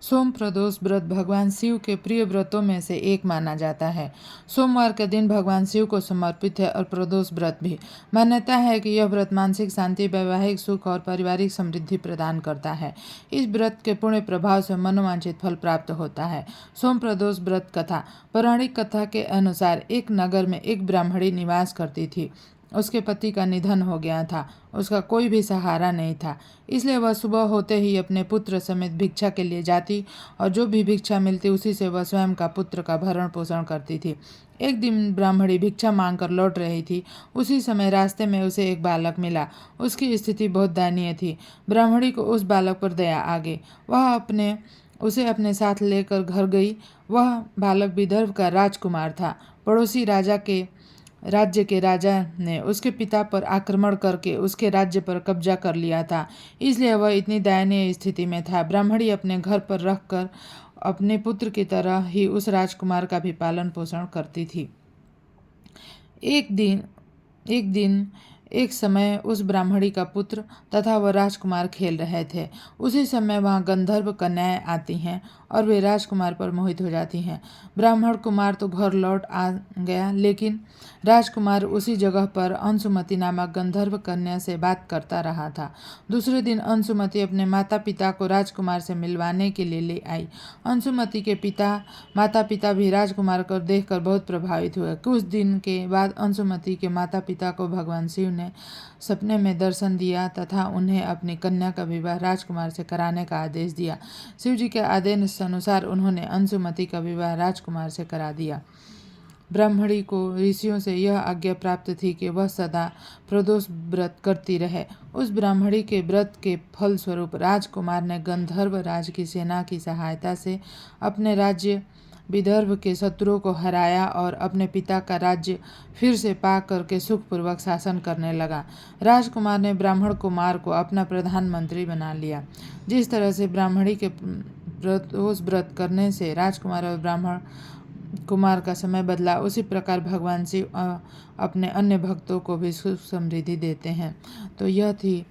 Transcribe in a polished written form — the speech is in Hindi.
सोम प्रदोष व्रत भगवान शिव के प्रिय व्रतों में से एक माना जाता है। सोमवार के दिन भगवान शिव को समर्पित है और प्रदोष व्रत भी। मान्यता है कि यह व्रत मानसिक शांति, वैवाहिक सुख और पारिवारिक समृद्धि प्रदान करता है। इस व्रत के पुण्य प्रभाव से मनोवांछित फल प्राप्त होता है। सोम प्रदोष व्रत कथा। पौराणिक कथा के अनुसार एक नगर में एक ब्राह्मणी निवास करती थी। उसके पति का निधन हो गया था। उसका कोई भी सहारा नहीं था, इसलिए वह सुबह होते ही अपने पुत्र समेत भिक्षा के लिए जाती और जो भी भिक्षा मिलती उसी से वह स्वयं का पुत्र का भरण पोषण करती थी। एक दिन ब्राह्मणी भिक्षा मांगकर लौट रही थी। उसी समय रास्ते में उसे एक बालक मिला। उसकी स्थिति बहुत दयनीय थी। ब्राह्मणी को उस बालक पर दया आ गई। वह उसे अपने साथ लेकर घर गई। वह बालक विदर्भ का राजकुमार था। पड़ोसी राज्य के राजा ने उसके पिता पर आक्रमण करके उसके राज्य पर कब्जा कर लिया था, इसलिए वह इतनी दयनीय स्थिति में था। ब्राह्मणी अपने घर पर रखकर अपने पुत्र की तरह ही उस राजकुमार का भी पालन पोषण करती थी। एक दिन एक समय उस ब्राह्मणी का पुत्र तथा वह राजकुमार खेल रहे थे। उसी समय वहां गंधर्व कन्याएं आती हैं और वे राजकुमार पर मोहित हो जाती हैं। ब्राह्मण कुमार तो घर लौट आ गया, लेकिन राजकुमार उसी जगह पर अंशुमति नामक गंधर्व कन्या से बात करता रहा था। दूसरे दिन अंशुमति अपने माता पिता को राजकुमार से मिलवाने के लिए ले आई। अंशुमति के माता पिता भी राजकुमार को देखकर बहुत प्रभावित हुए। कुछ दिन के बाद अंशुमति के माता पिता को भगवान शिव ने सपने में दर्शन दिया तथा उन्हें अपनी कन्या का विवाह राजकुमार से कराने का आदेश दिया। शिव जी के आदेश अनुसार उन्होंने अंशुमति का विवाह राजकुमार से करा दिया। ब्राह्मणी को ऋषियों से यह आज्ञा प्राप्त थी कि वह सदा प्रदोष व्रत करती रहे। उस ब्राह्मणी के व्रत के फल स्वरूप राजकुमार ने गंधर्व राज की सेना की सहायता से अपने राज्य विदर्भ के शत्रुओं को हराया और अपने पिता का राज्य फिर से पा करके सुखपूर्वक शासन करने लगा। राजकुमार ने ब्राह्मण कुमार को अपना प्रधानमंत्री बना लिया। जिस तरह से ब्राह्मणी के प्रदोष व्रत करने से राजकुमार और ब्राह्मण कुमार का समय बदला, उसी प्रकार भगवान शिव अपने अन्य भक्तों को भी सुख समृद्धि देते हैं। तो यह थी